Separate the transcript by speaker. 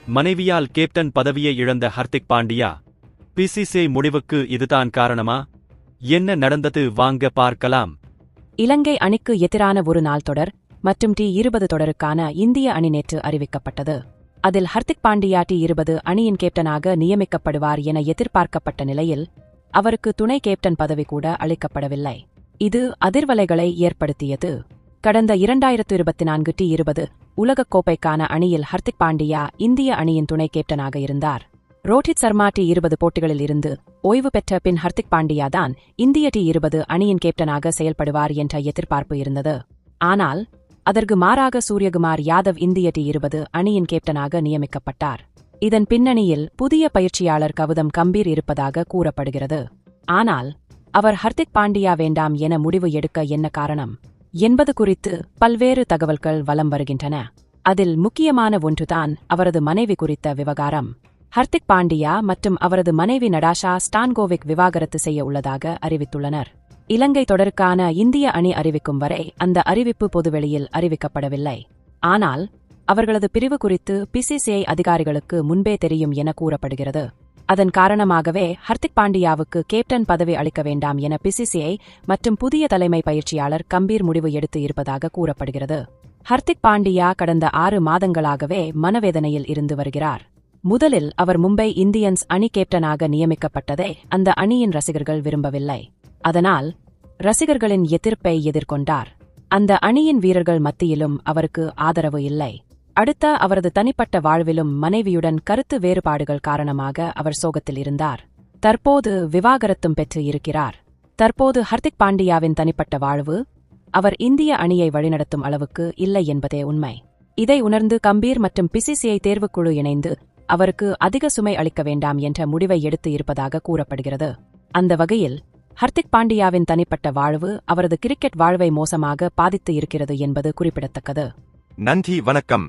Speaker 1: மனைவியால் captain பதவியை இழந்த Hardik Pandya. BCCI முடிவுக்கு இதுதான் காரணமா? என்ன நடந்தது வாங்க பார்க்கலாம்.
Speaker 2: இலங்கை அணிக்கு எதிரான ஒரு நாள் தொடர் மற்றும் T20 தொடருக்கான இந்திய அணி நேற்று அறிவிக்கப்பட்டது. அதில் ஹர்திக் பாண்டியா T20 அணியின் கேப்டனாக நியமிக்கப்படுவார் என எதிர்பார்க்கப்பட்ட நிலையில் அவருக்கு துணை கேப்டன் பதவி கூட அளிக்கப்படவில்லை. இது அதிர்வலைகளை ஏற்படுத்தியது. கடந்த 2024 T20 உலகக் கோப்பைக்கான அணியில் ஹர்திக் பாண்டியா இந்திய அணியின் துணை கேப்டனாக இருந்தார். ரோஹித் சர்மா T20 போட்டிகளில் இருந்து ஓய்வு பெற்ற பின் ஹர்திக் பாண்டியா தான் இந்திய T20 அணியின் கேப்டனாக செயல்படுவார் என்ற எதிர்பார்ப்பு இருந்தது. ஆனால் அதற்கு மாறாக சூரியகுமார் யாதவ் இந்திய T20 அணியின் கேப்டனாக நியமிக்கப்பட்டார். இதன் பின்னணியில் புதிய பயிற்சியாளர் கௌதம் கம்பீர் இருப்பதாக கூறப்படுகிறது. ஆனால் அவர் ஹர்திக் பாண்டியா வேண்டாம் என முடிவு எடுக்க என்ன காரணம் என்பது குறித்து பல்வேறு தகவல்கள் வலம் வருகின்றன. அதில் முக்கியமான ஒன்றுதான் அவரது மனைவி குறித்த விவகாரம். ஹர்திக் பாண்டியா மற்றும் அவரது மனைவி நடாஷா ஸ்டான்கோவிக் விவாகரத்து செய்ய உள்ளதாக அறிவித்துள்ளனர். இலங்கை தொடருக்கான இந்திய அணி அறிவிக்கும் வரை அந்த அறிவிப்பு பொதுவெளியில் அறிவிக்கப்படவில்லை. ஆனால் அவர்களது பிரிவு குறித்து பிசிசிஐ அதிகாரிகளுக்கு முன்பே தெரியும் என கூறப்படுகிறது. அதன் காரணமாகவே ஹர்திக் பாண்டியாவுக்கு கேப்டன் பதவி அளிக்க வேண்டாம் என பிசிசிஐ மற்றும் புதிய தலைமை பயிற்சியாளர் கம்பீர் முடிவு எடுத்து இருப்பதாக கூறப்படுகிறது. ஹர்திக் பாண்டியா கடந்த 6 மாதங்களாகவே மனவேதனையில் இருந்து வருகிறார். முதலில் அவர் மும்பை இந்தியன்ஸ் அணி கேப்டனாக நியமிக்கப்பட்டதை அந்த அணியின் ரசிகர்கள் விரும்பவில்லை. அதனால் ரசிகர்களின் எதிர்ப்பை எதிர்கொண்டார். அந்த அணியின் வீரர்கள் மத்தியிலும் அவருக்கு ஆதரவு இல்லை. அடுத்த அவரது தனிப்பட்ட வாழ்விலும் மனைவியுடன் கருத்து வேறுபாடுகள் காரணமாக அவர் சோகத்தில் இருந்தார். தற்போது விவாகரத்தும் பெற்று இருக்கிறார். தற்போது ஹர்திக் பாண்டியாவின் தனிப்பட்ட வாழ்வு அவர் இந்திய அணியை வழிநடத்தும் அளவுக்கு இல்லை என்பதே உண்மை. இதை உணர்ந்து கம்பீர் மற்றும் பிசிசிஐ தேர்வுக்குழு இணைந்து அவருக்கு அதிக சுமை அளிக்க வேண்டாம் என்ற முடிவை எடுத்து இருப்பதாக கூறப்படுகிறது. அந்த வகையில் ஹர்திக் பாண்டியாவின் தனிப்பட்ட வாழ்வு அவரது கிரிக்கெட் வாழ்வை மோசமாக பாதித்து இருக்கிறது என்பது குறிப்பிடத்தக்கது.
Speaker 3: நன்றி, வணக்கம்.